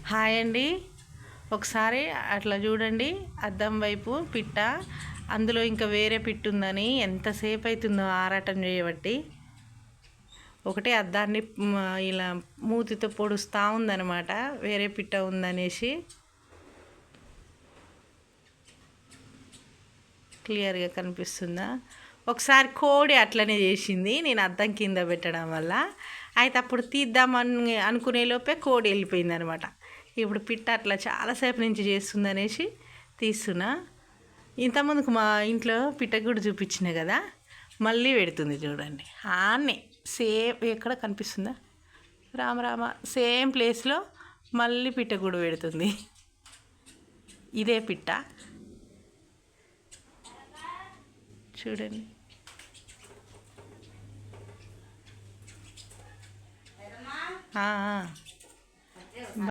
Hi అండి. ఒకసారి అట్లా చూడండి, అద్దం వైపు పిట్ట, అందులో ఇంకా వేరే పిట్ట ఉందని ఎంతసేపు అవుతుందో ఆరాటం చేయబట్టి. ఒకటే అద్దాన్ని ఇలా మూతితో పొడుస్తూ ఉందన్నమాట, వేరే పిట్ట ఉందనేసి. క్లియర్గా కనిపిస్తుందా? ఒకసారి కోడి అట్లనే చేసింది, నేను అద్దం కింద పెట్టడం వల్ల. అయితే అప్పుడు తీద్దామని అనుకునే లోపే కోడి వెళ్ళిపోయింది అనమాట. ఇప్పుడు పిట్ట అట్లా చాలాసేపు నుంచి చేస్తుంది అనేసి తీస్తున్నా. ఇంతకుముందుకు మా ఇంట్లో పిట్టగూడు చూపించిన కదా, మళ్ళీ పెడుతుంది చూడండి. ఆన్నే సేమ్ ఎక్కడ కనిపిస్తుందా, రామ సేమ్ ప్లేస్లో మళ్ళీ పిట్టగూడు పెడుతుంది. ఇదే పిట్ట చూడండి.